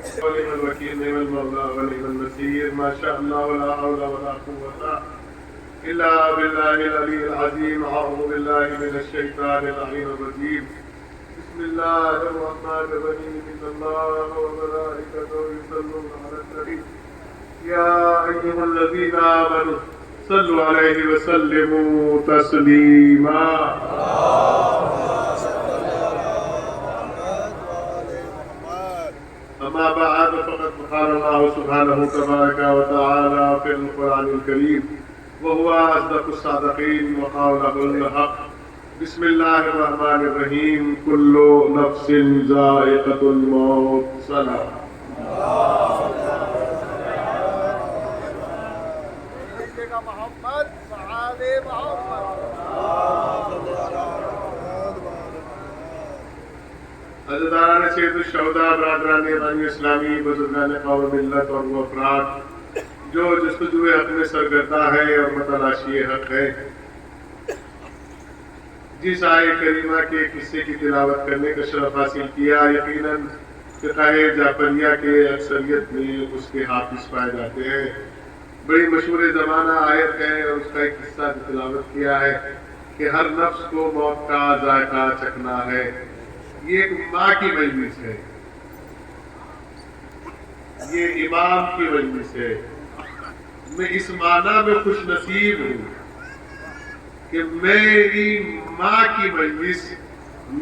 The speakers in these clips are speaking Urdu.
ونعم الوكيل نعم المولى ونعم النصير ما شاء الله ولا حول ولا قوة إلا بالله العلي العظيم. أعوذ بالله من الشيطان اللعين الرجيم. بسم الله الرحمن الرحيم. إن الله وملائكته يصلون على النبي يا أيها الذين آمنوا صلوا عليه وسلموا تسليما. أما بعد فقد قال الله سبحانه تبارك وتعالى في القرآن الكريم وهو أصدق الصادقين وقوله الحق. بسم الله الرحمن الرحيم. كل نفس ذائقة الموت. سلام. عزیزان سید الشہداء، برادران ایمان اسلامی، بزرگان قوم ملت اور وہ افراد جو جستجوء حق میں سرگردہ ہے اور متلاشی حق ہے، جس آیے کریمہ کے قصے کی تلاوت کرنے کا شرف حاصل کیا، یقیناً فقہ جعفریہ کے اکثریت میں اس کے حافظ پائے جاتے ہیں. بڑی مشہور زمانہ آیت ہے اور اس کا ایک قصہ تلاوت کیا ہے کہ ہر نفس کو موت کا ذائقہ چکھنا ہے. یہ ایک ماں کی مجلس ہے، یہ امام کی مجلس ہے. میں اس معنی میں خوش نصیب ہوں کہ میری ماں کی مجلس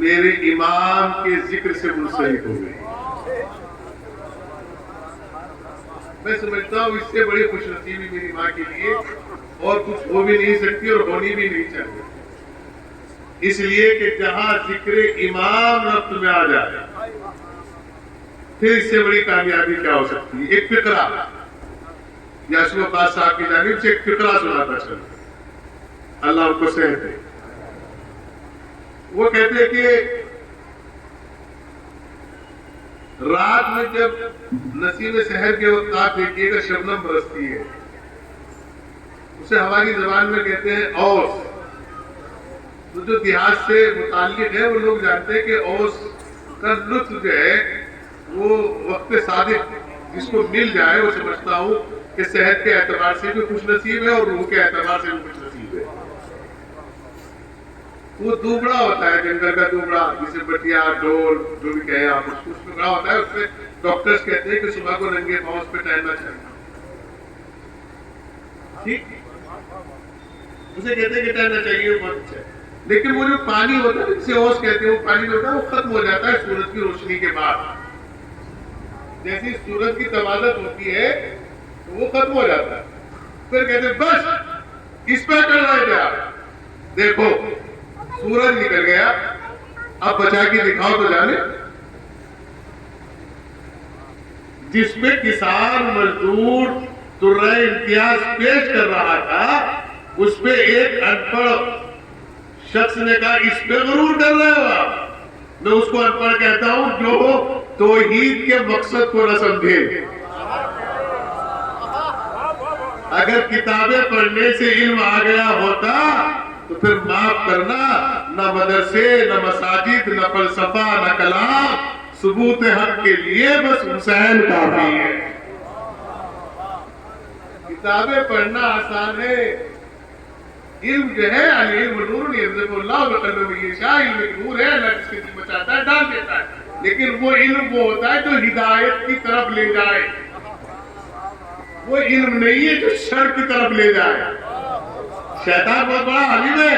میرے امام کے ذکر سے منسلک ہو گئی. میں سمجھتا ہوں اس سے بڑی خوش نصیبی میری ماں کے لیے اور کچھ ہو بھی نہیں سکتی اور ہونی بھی نہیں چاہیے. اس لیے کہ جہاں ذکر امام ربط میں آ جائے پھر اس سے بڑی کامیابی کیا ہو سکتی ہے. ایک فقرہ یاسر عباس صاحب کی جانب سے ایک فقرہ سناتا چلتا، اللہ ان کو صحت دے. وہ کہتے ہیں کہ رات میں جب نسیم سحر کے وقت آپ دیکھیے گا شبنم برستی ہے، اسے ہماری زبان میں کہتے ہیں اوس. تو جو دیہات سے متعلق ہے وہ لوگ جانتے ہیں کہ اوس کا لطف جو ہے وہ وقت صادق جس کو مل جائے وہ سمجھتا ہوں کہ صحت کے اعتبار سے بھی خوش نصیب ہے اور روح کے اعتبار سے بھی خوش نصیب ہے. وہ دوبڑا ہوتا ہے، جنگل کا دوبڑا جسے بٹیا ڈول جو بھی کہیں آپ، اس کو دوبڑا ہوتا ہے. اس میں ڈاکٹرز کہتے ہیں کہ صبح کو ننگے پاؤں اس پہ ٹہلنا چاہیے. ٹھیک، اسے کہتے ہیں کہ ٹہلنا چاہیے، بہت اچھا ہے. لیکن وہ جو پانی ہوتا ہے جسے اوس کہتے ہیں، وہ پانی جو ہوتا ہے وہ ختم ہو جاتا ہے سورج کی روشنی کے بعد. جیسے سورج کی توازن ہوتی ہے تو وہ ختم ہو جاتا ہے. پھر کہتے ہیں بس اس پہ کر رہے تھے آپ، دیکھو سورج نکل گیا، اب بچا کے دکھاؤ تو جانے. جس میں کسان مزدور ترہ امتیاز پیش کر رہا تھا، اس پہ ایک ان پڑھ شخص نے کہا اس پہ غرور کر رہے ہو آپ. میں اس کو ان پڑھ کہتا ہوں جو توحید کے مقصد کو نہ سمجھے. اگر کتابیں پڑھنے سے علم آ گیا ہوتا تو پھر معاف کرنا، نہ مدرسے، نہ مساجد، نہ فلسفہ، نہ کلام. ثبوت حق کے لیے بس حسین کافی ہے. کتابیں پڑھنا آسان ہے، علم جو ہے علم نور یرزق اللہ بقلب یشاء. علم نور ہے، اللہ جس کے دل میں چاہتا ہے ڈال دیتا ہے. لیکن وہ علم وہ ہوتا ہے جو ہدایت کی طرف لے جائے، وہ علم نہیں ہے جو شر کی طرف لے جائے. شیطان بہت بڑا عالم ہے،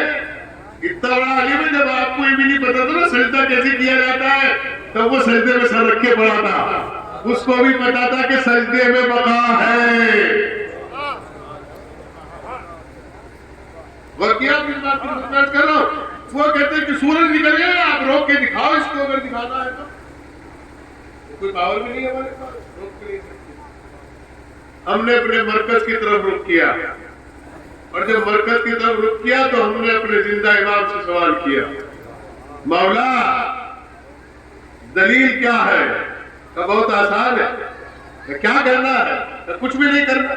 اتنا بڑا عالم ہے جب آپ کو یہ بھی نہیں پتا تھا نا سجدہ کیسے کیا جاتا ہے تب وہ سجدے میں سر رکھ کے پڑا تھا. اس کو بھی پتا تھا کہ سجدے میں بقا ہے. واقعات اس بات کی خدمت کر رہا ہوں. وہ کہتے ہیں کہ سورج نکل گیا، آپ روک کے دکھاؤ اس کو اگر دکھانا ہے تو. کوئی پاور بھی نہیں ہے ہمارے پاس، روک کے نہیں سکتے. ہم نے اپنے مرکز کی طرف رخ کیا، اور جب مرکز کی طرف رخ کیا تو ہم نے اپنے زندہ امام سے سوال کیا، مولا دلیل کیا ہے؟ تو بہت آسان ہے. کیا کرنا ہے؟ کچھ بھی نہیں کرنا.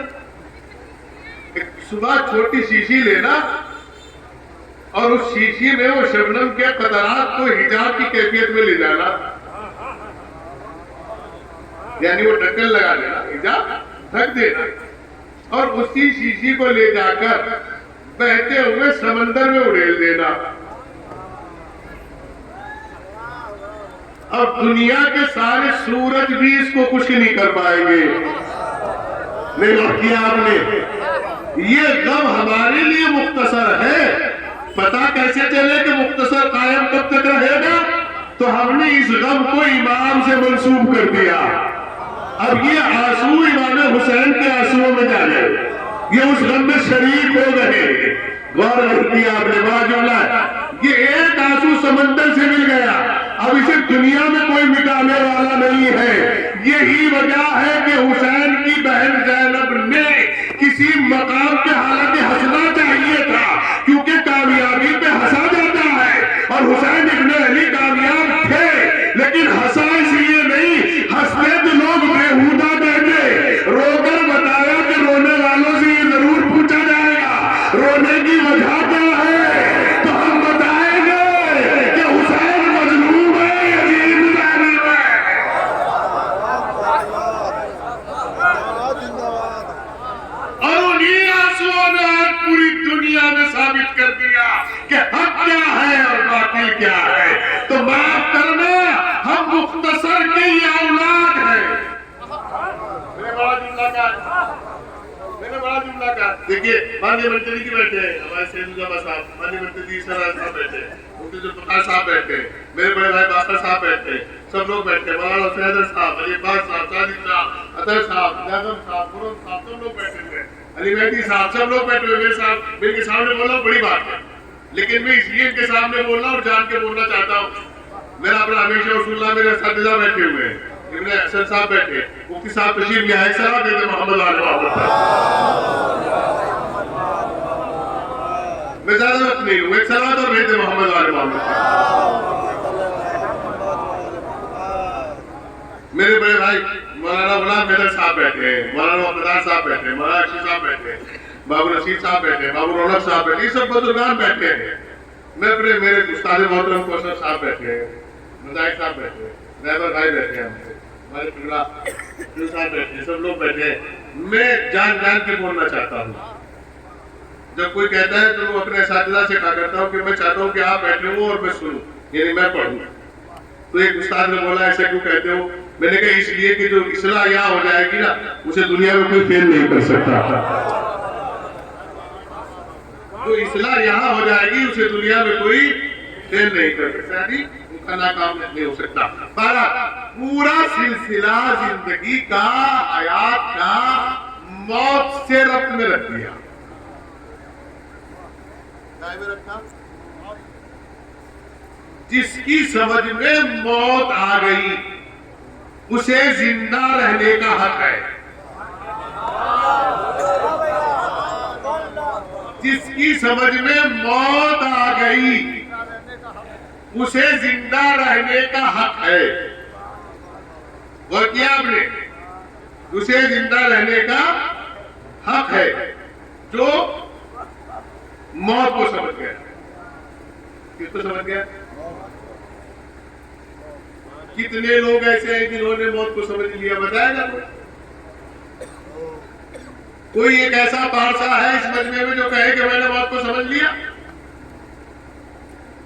صبح چھوٹی شیشی لینا اور اس شیشی میں وہ شبنم کے قطرات کو حجاب کی کیفیت میں لے جانا. یعنی وہ ڈھکن لگا دینا، حجاب ڈھک دینا، اور اسی شیشی کو لے جا کر بہتے ہوئے سمندر میں اڑیل دینا۔ اب دنیا کے سارے سورج بھی اس کو کچھ نہیں کر پائیں گے۔ نہیں نوٹ کیا آپ نے؟ یہ غم ہمارے لیے مختصر ہے، پتا کیسے چلے کہ مختصر قائم کب تک رہے گا؟ تو ہم نے اس غم کو امام سے منسوب کر دیا۔ اب یہ آنسو امام حسین کے آنسوؤں میں جانے، یہ اس غم میں شریک ہو گئے۔ غور نہیں کیا آپ نے؟ بڑا جملہ ہے، یہ ایک آنسو سمندر سے مل گیا، اب اسے دنیا میں کوئی مٹانے والا نہیں ہے۔ یہی وجہ ہے کہ حسین کی بہن زینب نے کسی مقام پہ حالانکہ ہنسنا چاہیے تھا، کیونکہ کامیابی پہ ہنسا جاتا ہے، اور حسین ابن علی کامیاب تھے، لیکن ہنسا اس لیے نہیں، ہنستے تو لوگ بےہودہ کہتے، رو کر بتایا کہ رونے والوں سے یہ ضرور پوچھا جائے گا رونے کی وجہ کیا ہے، تو ہم بتائیں گے کہ حسین مظلوم ہے، یتیم ظالم ہے۔ اور انہی آنسوؤں نے آج پوری دنیا میں ثابت کر دیا کہ حق کیا ہے اور باطل کیا ہے۔ تو معاف کرنا، ہم مختصر کے ہی اولاد ہیں۔ میں نے بڑا جملہ کہا، دیکھیے مانی منتری کی بیٹھے ہیں، ہمارے سید الجمع صاحب، مانی منتری صاحب بیٹھے، مفتی ذوالفقار صاحب بیٹھے، میرے بڑے بھائی باقر صاحب بیٹھے، سب لوگ بیٹھے، مولانا حسین صاحب، علی عباس صاحب، صادق صاحب، عطر صاحب، جاظم صاحب، قرم صاحب، سب لوگ بیٹھے ہوئے، علی مہدی صاحب، سب لوگ بیٹھے ہوئے۔ میرے کے سامنے بولنا بڑی بات ہے، لیکن میں اس لیے ان کے سامنے بولنا اور جان کے بولنا چاہتا ہوں۔ میرا اپنا ہمیشہ رسول اللہ میرے اساتذہ بیٹھے ہوئے ہیں، ابن حسن صاحب بیٹھے، مفتی صاحب تشریف لے آئے، سلام دیتے محمد علیہ وسلم۔ میں زیادہ وقت نہیں ہوں، ایک سلام اور بھیجتے محمد علیہ وسلم۔ میرے بڑے بھائی مولانا غلام حیدر صاحب بیٹھے ہیں، مولانا وفادار صاحب بیٹھے ہیں، مولانا اشی صاحب بیٹھے ہیں، بابو نصیر صاحب بیٹھے ہیں، بابو رونق صاحب بیٹھے ہیں، یہ سب بزرگان بیٹھے ہیں۔ میں اپنے میرے استاد محترم کوثر صاحب بیٹھے ہیں، مزاحد صاحب بیٹھے ہیں، رہبر بھائی بیٹھے ہیں، ہمارے قبلہ صاحب بیٹھے ہیں، سب لوگ بیٹھے ہیں۔ میں جان جان کے بولنا چاہتا ہوں، جب کوئی کہتا ہے تو وہ اپنے اساتذہ سے کہا کرتا ہوں کہ میں چاہتا ہوں کہ آپ بیٹھے ہو اور میں سنوں، یعنی میں پڑھوں۔ تو ایک استاد نے بولا ایسا کیوں کہتے ہو؟ میں نے کہا اس لیے کہ جو اصلاح یہاں ہو جائے گی نا، اسے دنیا میں کوئی فیل نہیں کر سکتا۔ جو اصلاح یہاں ہو جائے گی اسے دنیا میں کوئی فیل نہیں کر سکتا، یعنی ان کا ناکام نہیں ہو سکتا۔ پورا سلسلہ زندگی کا، حیات کا، موت سے ربط میں رکھ دیا۔ جس کی سمجھ میں موت آ گئی اسے زندہ رہنے کا حق ہے، جس کی سمجھ میں موت آ گئی اسے زندہ رہنے کا حق ہے۔ غور کیا آپ نے؟ اسے زندہ رہنے کا حق ہے جو موت کو سمجھ گیا۔ کس کو سمجھ گیا؟ کتنے لوگ ایسے ہیں جنہوں نے موت کو سمجھ لیا؟ بتائے گا کوئی ایک ایسا پارسا ہے اس مجمع میں جو کہے کہ میں نے موت کو سمجھ لیا؟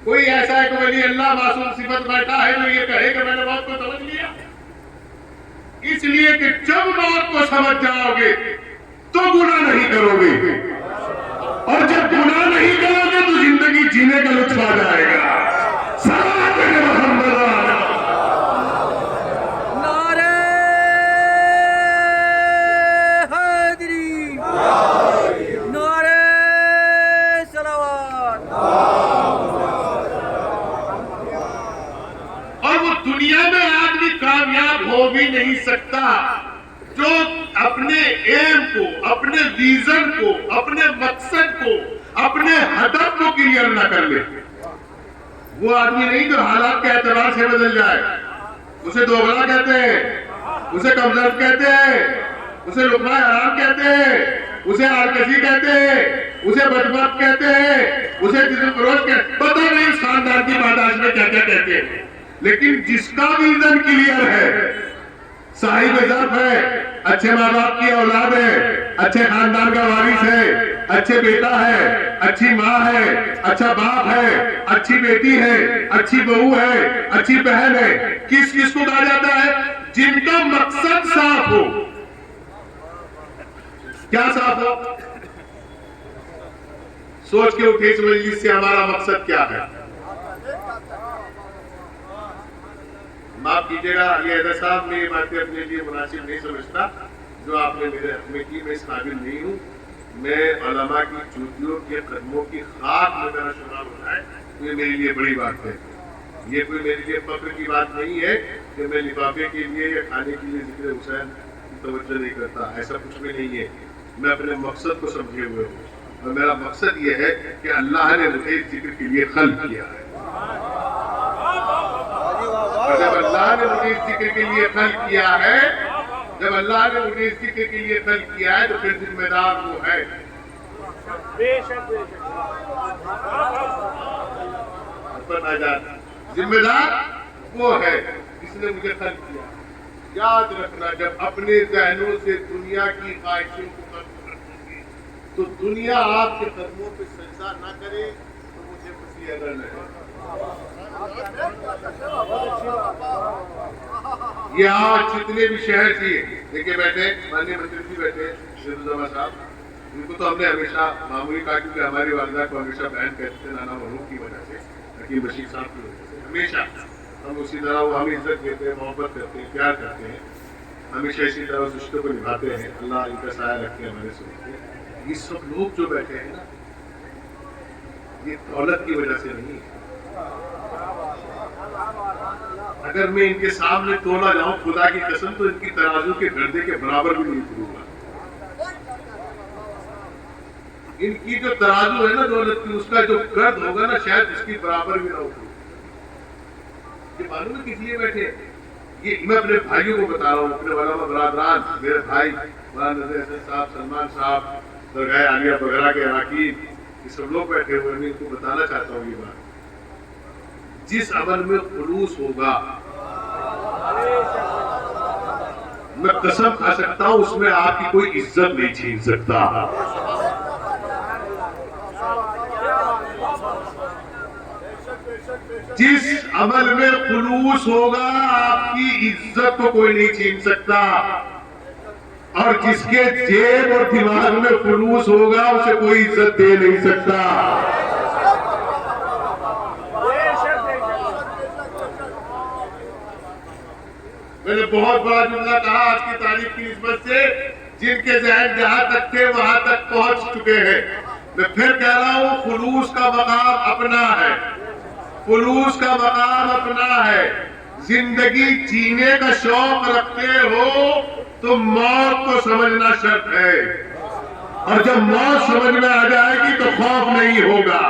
کوئی ایسا ایک ولی اللہ معصوم صفت بیٹھا ہے جو یہ کہے کہ میں نے موت کو سمجھ لیا؟ اس لیے کہ جب موت کو سمجھ جاؤ گے تو گناہ نہیں کرو گے، اور جب گناہ نہیں کرو گے تو زندگی جینے کا لطف آ جائے گا۔ صلوات محمد ہو بھی نہیں سکتا جو اپنے ایم کو، اپنے ویژن کو، اپنے مقصد کو، اپنے ہدف کو کلیئر نہ کر لے۔ وہ آدمی نہیں جو حالات کے اعتبار سے بدل جائے، اسے دوغلا کہتے ہیں، اسے کمزور کہتے ہیں، اسے لقمہ حرام کہتے ہیں، اسے عارکسی کہتے ہیں، اسے بدبخت کہتے ہیں، اسے جسم فروش کہتے ہیں، پتہ نہیں اس خاندان کی پاداش میں کیا کیا کہتے ہیں۔ لیکن جس کا ویژن کلیئر ہے، صاحب ظرف ہے، اچھے ماں باپ کی اولاد ہے، اچھے خاندان کا وارث ہے، اچھے بیٹا ہے، اچھی ماں ہے، اچھا باپ ہے، اچھی بیٹی ہے، اچھی بہو ہے، اچھی بہن ہے. کس کس کو کہا جاتا ہے؟ جن کا مقصد صاف ہو. کیا صاف ہو؟ سوچ کے اٹھے اس مجلس سے ہمارا مقصد کیا ہے. معاف کیجیے گا علی حیدر صاحب، میں یہ باتیں اپنے لیے مناسب نہیں سمجھتا جو آپ نے میرے حق میں کی. میں اس قابل نہیں ہوں. میں علماء کی چوٹیوں کے قدموں کی خاک میں میرا شمار ہو جائے تو یہ میرے لیے بڑی بات ہے. یہ کوئی میرے لیے فخر کی بات نہیں ہے کہ میں لفافے کے لیے یا کھانے کے لیے ذکر حسین کی توجہ نہیں کرتا. ایسا کچھ بھی نہیں ہے. میں اپنے مقصد کو سمجھے ہوئے ہوں اور میرا مقصد یہ ہے کہ اللہ نے مجھے اس ذکر کے لیے خلق کیا ہے. اور جب اللہ نے مجھے اس ذکر کے لیے خلق کیا ہے، جب اللہ نے مجھے اس ذکر کے لیے خلق کیا ہے تو پھر ذمہ دار وہ ہے. ذمہ دار وہ ہے جس نے مجھے خلق کیا. یاد رکھنا، جب اپنے ذہنوں سے دنیا کی خواہشوں کو ختم کر دیں گے تو دنیا آپ کے قدموں پہ سجدہ نہ کرے تو مجھے خوشی اگر نہ ہے. یہ آج جتنے بھی شہر تھے دیکھے بیٹھے، مانیہ منتری جی بیٹھے، شیر الزما صاحب، ان کو تو ہم نے ہمیشہ معمولی کہا کیونکہ ہماری والدہ کو ہمیشہ بہن کہتے تھے نانا مرحوم کی وجہ سے، حکیم بشیر صاحب کی وجہ سے. ہمیشہ ہم اسی طرح وہ ہمیں عزت دیتے ہیں، محبت کرتے ہیں، پیار کرتے ہیں. ہمیشہ اسی طرح اس رشتے کو نبھاتے ہیں. اللہ ان کا سایہ رکھتے ہیں ہمارے سنتے. یہ سب لوگ جو بیٹھے ہیں نا، یہ دولت کی وجہ سے نہیں ہے. اگر میں ان کے سامنے تولا جاؤں خدا کی قسم تو ان کی ترازو کے گردے کے برابر بھی نہیں کروں گا. ان کی جو ترازو ہے نا دولت کی، اس کا جو گرد ہوگا نا شاید اس کی برابر بھی نہ ہوگا. یہ معلوم ہے کس لیے بیٹھے؟ یہ میں اپنے بھائیوں کو بتا رہا ہوں، اپنے علماء برادران، میرے بھائی مولانا نذیر احسن صاحب، سلمان صاحب، درگاہ عالیہ بغرا کے اراکین، یہ سب لوگ بیٹھے ہوئے ہیں. میں ان کو بتانا چاہتا ہوں یہ بات، جس عمل میں خلوص ہوگا میں قسم کھا سکتا ہوں اس میں آپ کی کوئی عزت نہیں چھین سکتا. جس عمل میں خلوص ہوگا آپ کی عزت کو کوئی نہیں چھین سکتا، اور جس کے جیب اور دماغ میں خلوص ہوگا اسے کوئی عزت دے نہیں سکتا. میں نے بہت بڑا جملہ کہا آج کی تاریخ کی نسبت سے، جن کے ذہن جہاں تک تھے وہاں تک پہنچ چکے ہیں. میں پھر کہہ رہا ہوں، خلوص کا مقام اپنا ہے، خلوص کا مقام اپنا ہے. زندگی جینے کا شوق رکھتے ہو تو موت کو سمجھنا شرط ہے، اور جب موت سمجھ میں آ جائے گی تو خوف نہیں ہوگا،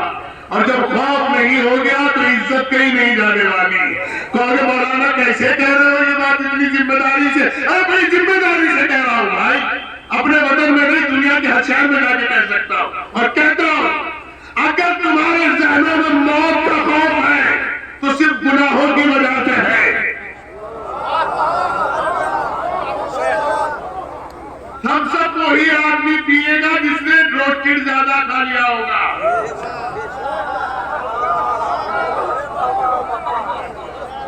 اور جب خوف نہیں ہو گیا تو عزت کہیں نہیں جانے والی. کہو مولانا کیسے کہہ رہے ہو یہ بات اتنی ذمہ داری سے؟ ارے بھائی ذمہ داری سے کہہ رہا ہوں بھائی، اپنے وطن میں نہیں دنیا کے ہر شہر میں جا کے کہہ سکتا ہوں. اور کہتا ہوں اگر تمہارے ذہنوں میں موت کا خوف ہے تو صرف گناہوں کی وجہ سے ہے. ہم سب وہی آدمی پیے گا جس نے روسٹڈ زیادہ کھا لیا ہوگا.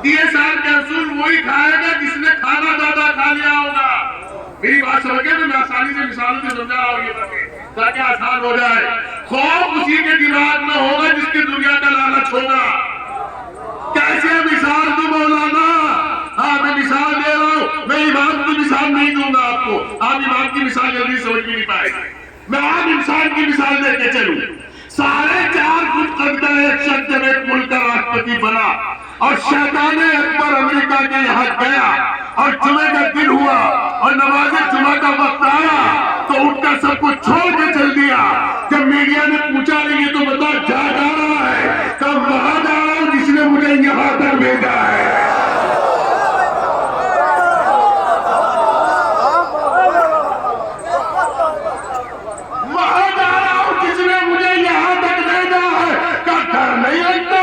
DSR کیپسول وہی کھائے گا جس نے کھانا زیادہ کھا لیا ہوگا. میری بات سمجھے تو میں آسانی سے مثالوں سے سمجھا رہا ہوں یہ تاکہ آسان ہو جائے. خوف اسی کے دماغ میں ہوگا جس کے دنیا کا لالچ ہوگا. کیسے مثال دوں مولانا؟ ہاں میں مثال دے رہا ہوں، میں امام کی مثال نہیں دوں گا آپ کو، آپ امام کی مثال جلدی سمجھ بھی نہیں پائے گا. میں آپ انسان کی مثال دے کے چلوں. 4.5 فٹ قد کا ایک شخص جب ایک ملک کا راشٹرپتی بنا اور شیطان اکبر امریکہ کے یہاں گیا اور جمعے کا دن ہوا اور نماز جمعہ کا وقت آیا تو اٹھ کر سب کو چھوڑ کے چل دیا. جب میڈیا نے پوچھا نہیں تو بتا جا رہا ہے، کب وہاں جا رہا ہوں جس نے مجھے یہاں تک بھیجا ہے. وہاں جا رہا ہوں جس نے مجھے یہاں تک بھیجا ہے. کا ڈر نہیں لگتا،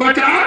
50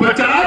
50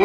2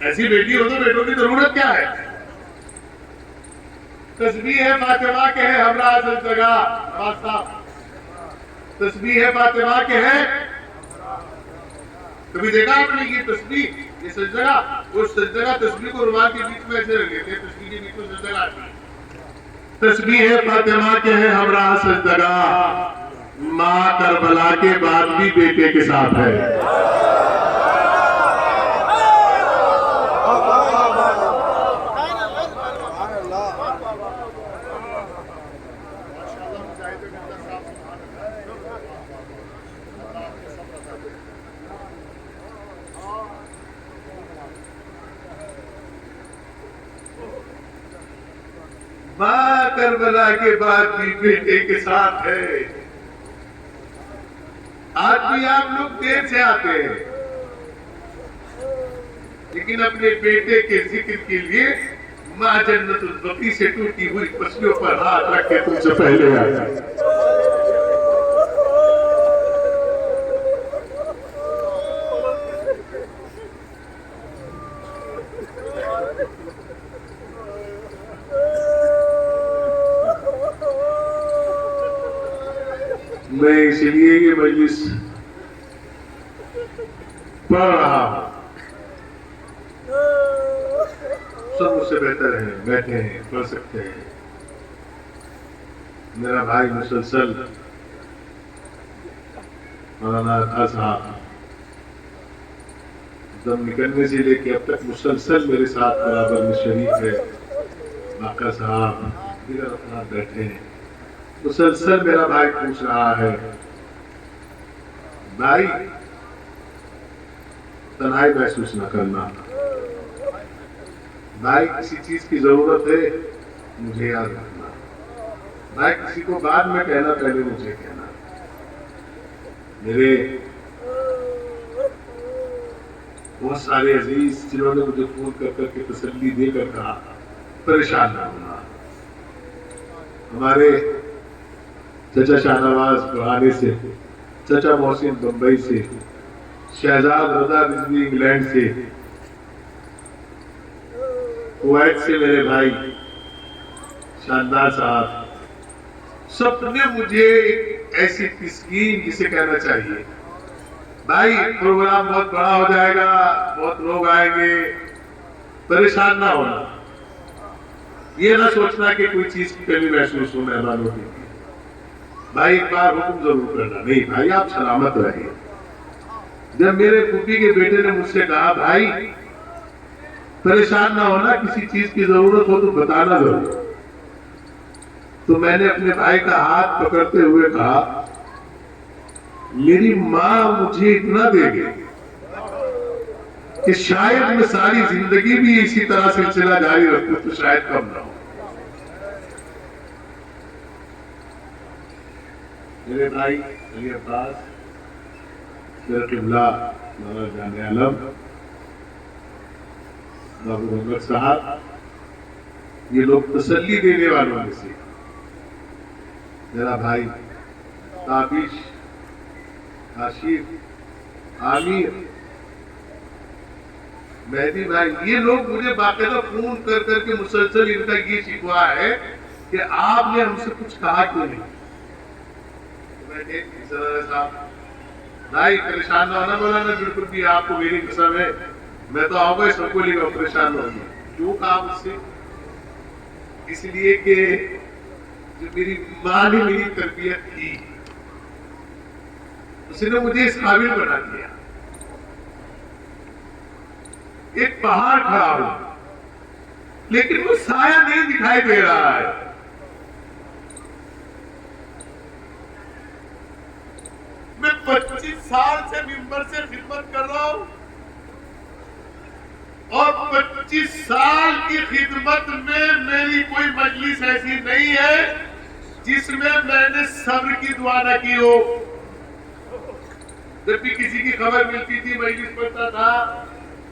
ایسی بیٹی ہو تو بیٹوں کی ضرورت کیا ہے؟ تسبیح فاطمہ کے ہے ہمراہ ہر جگہ، نواز صاحب تسبیح فاطمہ کے ہے، کبھی دیکھا آپ نے یہ تسبیح، یہ سجدہ، وہ سجدہ تسبیح کو روان کے بیچ میں ایسے رکھ لیتے ہیں، تسبیح کے بیچ میں سجدہ آتی ہے۔ تسبیح فاطمہ کے ہے ہمراہ سجدہ، ماں کربلا کے بعد بھی بیٹے کے ساتھ ہے۔ ماں کربلا کے بعد بھی بیٹے کے ساتھ ہے۔ آج بھی آپ لوگ دیر سے آتے ہیں، لیکن اپنے بیٹے کے ذکر کے لیے ماں جنت البقیع سے ٹوٹی ہوئی پسلیوں پر ہاتھ رکھ کے تم سے پہلے آتا ہے۔ میں اس لیے یہ مجلس پڑھ رہا ہوں، سب مجھ سے بہتر ہیں، بیٹھے ہیں، پڑھ سکتے ہیں۔ میرا بھائی مسلسل مولانا اطہر صاحب دم نکلنے سے لے کے اب تک مسلسل میرے ساتھ برابر میں شریک ہے۔ آقا صاحب دیگر افراد بیٹھے ہیں، مسلسل میرا بھائی پوچھ رہا ہے، بھائی تنہائی محسوس نہ کرنا، بھائی کسی چیز کی ضرورت ہے مجھے یاد رکھنا، بھائی کسی کو بعد میں کہنا پہلے مجھے کہنا۔ میرے بہت سارے عزیز جنہوں نے مجھے فون کر کر کے تسلی دے کر کہا پریشان نہ ہونا، ہمارے چچا شاہ نواز بڑھانے سے، چچا محسن بمبئی سے، شہزاد رضا رضوی انگلینڈ سے، کویت سے میرے بھائی شاندار صاحب، سب نے مجھے ایسی تسکین جسے کہنا چاہیے، بھائی پروگرام بہت بڑا ہو جائے گا، بہت لوگ آئیں گے، پریشان نہ ہونا، یہ نہ سوچنا کہ کوئی چیز کی کمی محسوس ہو مہمانوں کی، بھائی ایک بار حکم ضرور کرنا، نہیں بھائی آپ سلامت رہیں۔ جب میرے پھوپھی کے بیٹے نے مجھ سے کہا بھائی پریشان نہ ہونا، کسی چیز کی ضرورت ہو تو بتانا ضرور، تو میں نے اپنے بھائی کا ہاتھ پکڑتے ہوئے کہا میری ماں مجھے اتنا دے گی کہ شاید میں ساری زندگی بھی اسی طرح سلسلہ جاری رکھوں تو شاید کم نہ ہو۔ میرے بھائی علی عباس، میرے قبلہ مولانا جان عالم، بابو محمد صاحب، یہ لوگ تسلی دینے والوں میں سے، میرا بھائی تابش، آشف، عامر، مہدی بھائی، یہ لوگ مجھے باقاعدہ فون کر کر کے مسلسل ان کا یہ شکوہ ہے کہ آپ نے ہم سے کچھ کہا کیوں نہیں۔ صاحب بھائی پریشان نہ ہونا، مولانا بالکل بھی، آپ کو میری قسم ہے میں تو آؤں گا سب کو لے کر، پریشان نہ ہوگی۔ کیوں کہا مجھ سے؟ اس لیے کہ جو میری ماں نے میری تربیت کی اس نے مجھے اس قابل بنا دیا، ایک پہاڑ کھڑا ہو لیکن وہ سایہ نہیں دکھائی دے رہا ہے۔ میں 25 سال سے ممبر سے خدمت کر رہا ہوں اور 25 سال کی خدمت میں میری کوئی مجلس ایسی نہیں ہے جس میں میں نے صبر کی دعا نہ کی ہو۔ جب بھی کسی کی خبر ملتی تھی مجلس پڑھتا تھا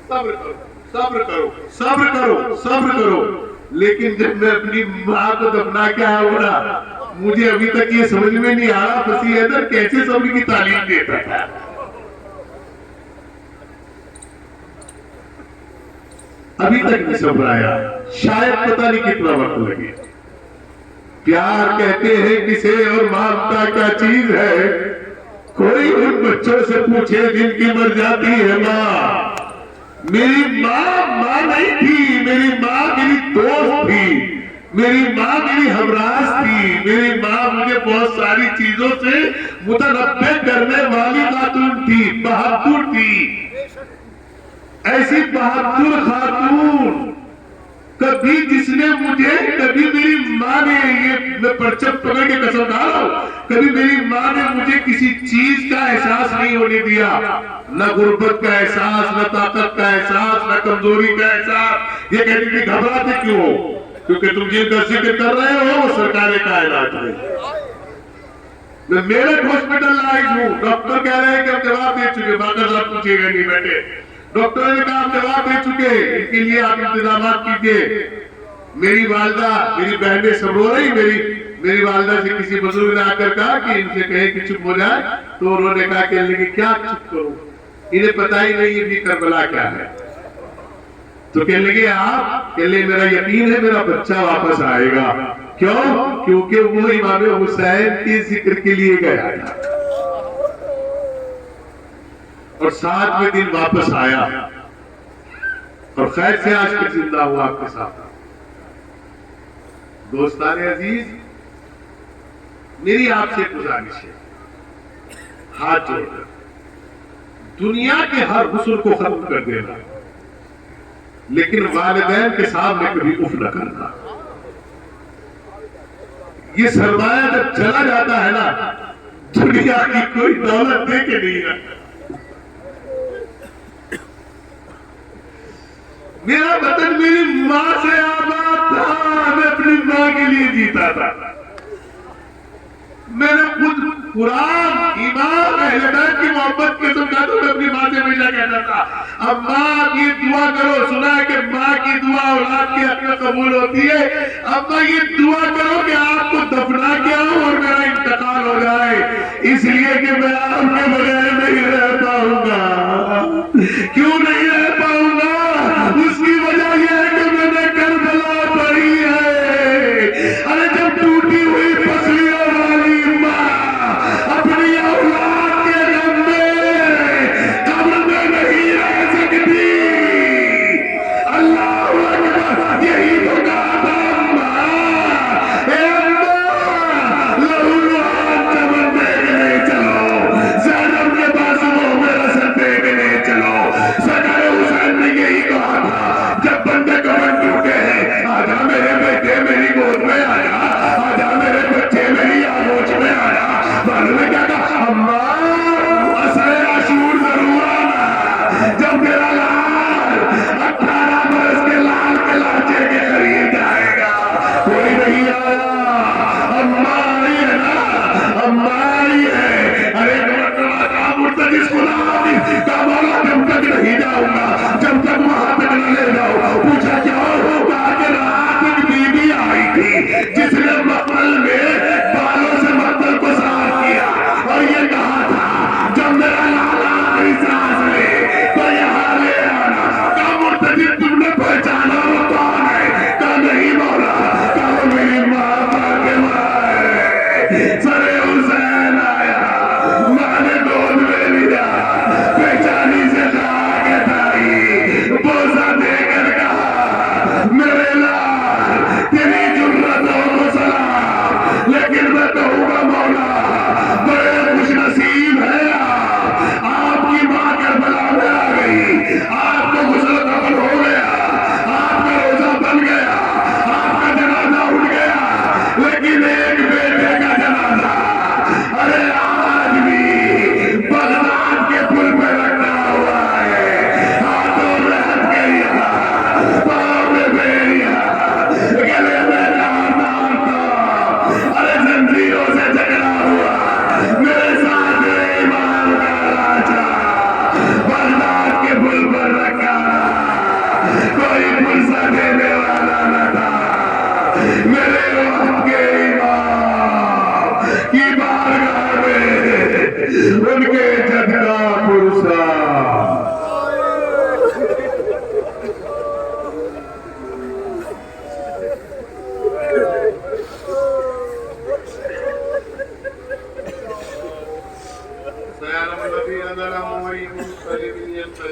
صبر کرو صبر کرو صبر کرو صبر کرو، لیکن جب میں اپنی ماں کو دفنا کے آیا ہوں نا، مجھے ابھی تک یہ سمجھ میں نہیں آ رہا مسیح حیدر کیسے صبر کی تعلیم دیتا تھا۔ ابھی تک نہیں سنبھلایا، شاید پتہ نہیں کتنا وقت لگے۔ پیار کہتے ہیں کسے اور مامتا کیا چیز ہے؟ کوئی ان بچوں سے پوچھے جن کی مر جاتی ہے ماں۔ میری ماں نہیں تھی، میری ماں میری دوست تھی، میری ماں میری ہمراز تھی، میری ماں مجھے بہت ساری چیزوں سے متنبع کرنے والی خاتون تھی، بہادر تھی، ایسی بہادر خاتون کبھی جس نے مجھے، کبھی میری ماں نے، یہ میں پرچم پکڑ کے قسم کھا رہا ہوں، کبھی میری ماں نے مجھے کسی چیز کا احساس نہیں ہونے دیا، نہ غربت کا احساس، نہ طاقت کا احساس، نہ کمزوری کا احساس۔ یہ کہتی تھی گھبراتے کیوں ہو؟ کیونکہ تم جن کا ذکر کر رہے ہو وہ سرکار کائنات ہے۔ میں میرٹھ ہاسپٹل لائز ہوں، ڈاکٹر کہہ رہے ہیں کہ ہم جواب دے چکے، باقی صاحب پوچھے گا نہیں بیٹے، ڈاکٹر نے کہا ہم جواب دے چکے، ان کے لیے آپ انتظامات کیجئے۔ میری والدہ، میری بہنیں سب رو رہی، میری والدہ سے کسی بزرگ نے آ کر کہا کہ ان سے کہیں کہ چپ ہو جائے، تو انہوں نے کہا کہ لگے کیا چپ کروں، انہیں پتہ ہی نہیں یہ کربلا کیا ہے۔ تو کہنے لگے آپ، کہنے لگے میرا یقین ہے میرا بچہ واپس آئے گا۔ کیوں؟ کیونکہ وہ امام حسین کے ذکر کے لیے گیا تھا، اور 7ویں دن واپس آیا، اور خیر سے آج تک زندہ ہوا آپ کے ساتھ۔ دوستان عزیز، میری آپ سے گزارش ہے، ہاتھ جوڑ کر دنیا کے ہر حسن کو ختم کر دینا، لیکن والدین کے سامنے کبھی اف نہ کرنا۔ یہ سرمایہ جب چلا جاتا ہے نا، دنیا کی کوئی دولت دے کے نہیں رکھتا۔ میرا وطن میری ماں سے آباد تھا، میں اپنی ماں کے لیے جیتا تھا۔ میں نے خود قرآن، ایمان، اہل بیت کی محبت کے سمجھا تو میں اپنی ماں سے ہمیشہ کہتا تھا، اب ماں کی دعا کرو، سنا ہے کہ ماں کی دعا اولاد کے حق میں قبول ہوتی ہے، اب ماں یہ دعا کرو کہ آپ کو دفنا کے آؤں اور میرا انتقال ہو جائے، اس لیے کہ میں آپ کے بغیر نہیں رہ پاؤں گا۔ کیوں نہیں رہ پاؤں گا؟ اس کی وجہ یہ ہے کہ میں نے کربلا پڑھی ہے۔ ارے جب ٹوٹی ہوئی پسلیوں والی ماں اپنی اولاد کے غم میں قبر میں نہیں رہ سکتی، اللہ اکبر، یہی تو کہا تھا ماں، اے اماں، لہو ہاتھ چمن دیکھنے چلو، زینب کے پاس وہ میرا سر دیکھنے چلو،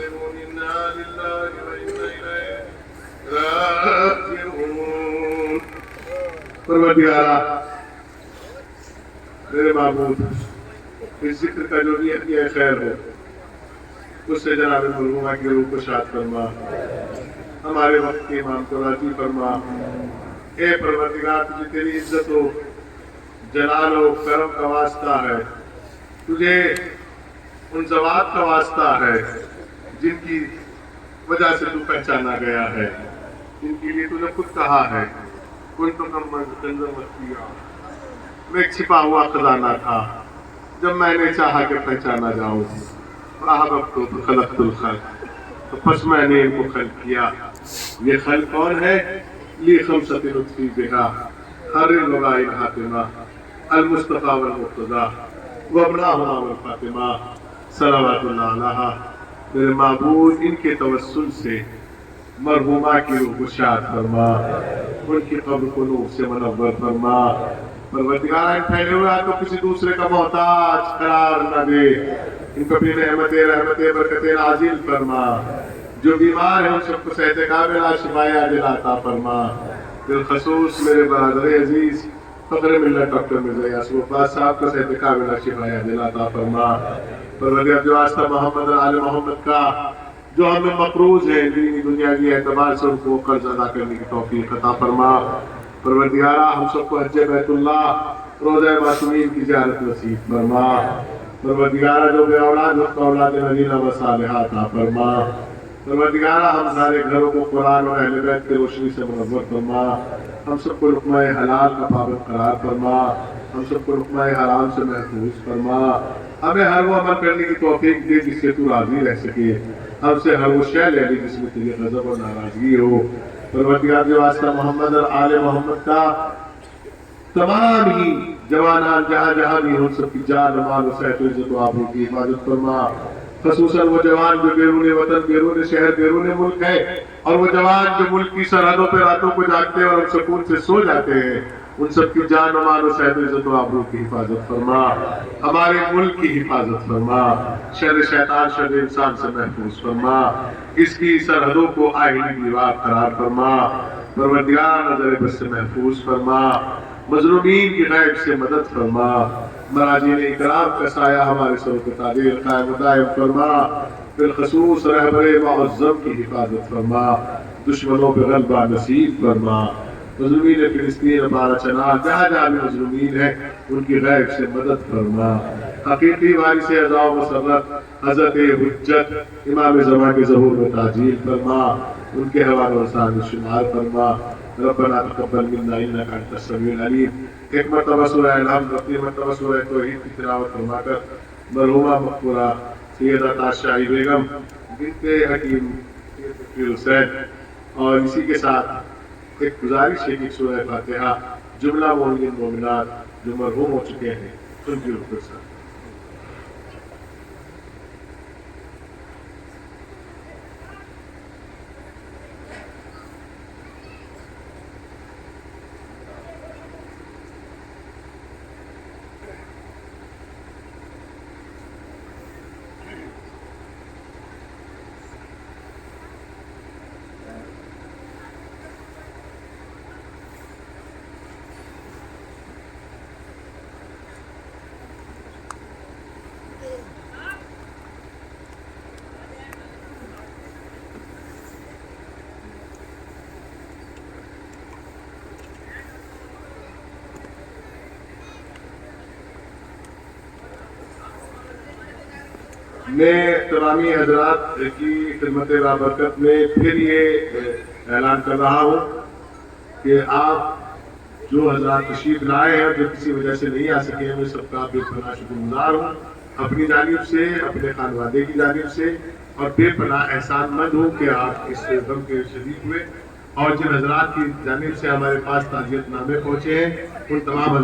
مسلمون انا للہ وانا الیہ راجعون۔ پروردگارا میرے معبود، اس ذکر کا جو نیت یہ خیر ہو اس سے جناب مرحومہ کی روح کو شاد فرما، ہمارے وقت کے امام کو راضی فرما۔ اے پروردگار، تجھے تیری عزت و جلال و کرم کا واسطہ ہے، تجھے ان ذوات کا واسطہ ہے جن کی وجہ سے تو پہچانا گیا ہے، جن کے لیے تو نے خود کہا ہے میں ایک چھپا ہوا خزانہ تھا، جب میں نے چاہا کہ پہچانا جاؤں، فَأَحْبَبْتُ فَخَلَقْتُ الْخَلْقَ، تو پس میں نے ان کو خلق کیا۔ یہ خلق کون ہے؟ لی خمسۃ لطفی بہا خر الوباء الحاتمہ المصطفیٰ والمرتضیٰ وابناہما والفاطمہ صلوات اللہ علیہ۔ میرے معبود، ان کے توسل سے مرحومہ کی روح کو شاد فرما، ان کی قبر کو نور سے منور فرما۔ پروردگار، ان پھیلے ہوئے ہاتھوں کسی دوسرے کا محتاج قرار نہ دے، ان کو اپنی رحمت برکت نازل فرما۔ جو بیمار ہیں ان سب کو صحت کاملہ شفا عاجل عطا فرما۔ بالخصوص میرے برادر عزیز فخر ملت ڈاکٹر مرزا یاسر عباس صاحب کو صحت کاملہ شفا عاجل عطا فرما۔ پروردگار، جو آستہ محمد اور آل محمد کا جو ہمیں مقروض ہے دینی دنیاوی اعتبار سے، ان کو قرض ادا کرنے کی توفیق عطا فرما۔ پروردگارہ، ہم سب کو حج بیت اللہ روضہ معصومین کی زیارت نصیب فرما۔ پروردگارہ، جو بے اولاد اس کو اولاد نبینا و صالحہ عطا فرما۔ پروردگارہ، ہم سارے گھروں کو قرآن اور اہل بیت کی روشنی سے منور فرما۔ ہم سب کو لقمہ حلال کا پابند قرار فرما، ہم سب کو لقمہ حرام سے محفوظ فرما۔ ہمیں ہر وہ عمل کرنے کی توفیق دے جس سے تو راضی رہ سکے، ہم سے ہر وہ شے لے لی جس میں تجھے غضب اور ناراضگی ہو۔ پروردگار، جو واسطہ محمد اور آل محمد کا تمام ہی جوانان جہاں جہاں بھی ان سب کی جان و مال و صحت و عزت و آبرو کی حفاظت فرما۔ خصوصاً وہ جوان جو بیرون وطن، بیرون شہر، بیرون ملک ہے، اور وہ جوان جو ملک کی سرحدوں پہ راتوں کو جاگتے ہیں اور ہم سکون سے سو جاتے ہیں، ان سب کی جان و مال و صحت و عزت و آبرو کی حفاظت فرما۔ ہمارے ملک کی حفاظت فرما، شر شیطان شر انسان سے محفوظ فرما، اس کی سرحدوں کو آئینی دیوار قرار فرما۔ پروردگار، نظر بد سے محفوظ فرما، مظلومین کی غیب سے مدد فرما۔ مراجعین اکرام کا سایہ ہمارے سر کو تعدیل قائم و دائم فرما۔ بالخصوص رہبر معظم کی حفاظت فرما، دشمنوں پہ غلبہ نصیب فرما۔ مظلومین فلسطین، بارہ چنار، جہاں جہاں بھی مظلومین ہیں ان کی غیب سے مدد فرما۔ حقیقی وارث عزا و مسرت حضرت حجت امام زمان کے ظہور میں تعجیل فرما، ان کے حوالوں رسان شمار فرما۔ ربنا تقبل منا انک انت السمیع العلیم۔ ایک مرتبہ سورہ الحمد، اپنی مرتبہ سورہ توحید کی تلاوت فرما کر مرحومہ مقبولہ سیدہ تاشائی بیگم بنت حکیم فقیر حسین، اور اسی کے ساتھ ایک گزارش ہے کہ سورہ فاتحہ جملہ مومنین مومنات جو مرحوم ہو چکے ہیں ان کی روح کے ساتھ۔ میں احترامی حضرات کی خدمت بابرکت میں پھر یہ اعلان کر رہا ہوں کہ آپ جو حضرات تشریف لائے ہیں جو کسی وجہ سے نہیں آ سکے ہیں، میں سب کا بے پناہ شکر گزار ہوں، اپنی جانب سے، اپنے خانوادے کی جانب سے، اور بے پناہ احسان مند ہوں کہ آپ اس غم کے شریک ہوئے، اور جن حضرات کی جانب سے ہمارے پاس تعزیت نامے پہنچے ہیں ان تمام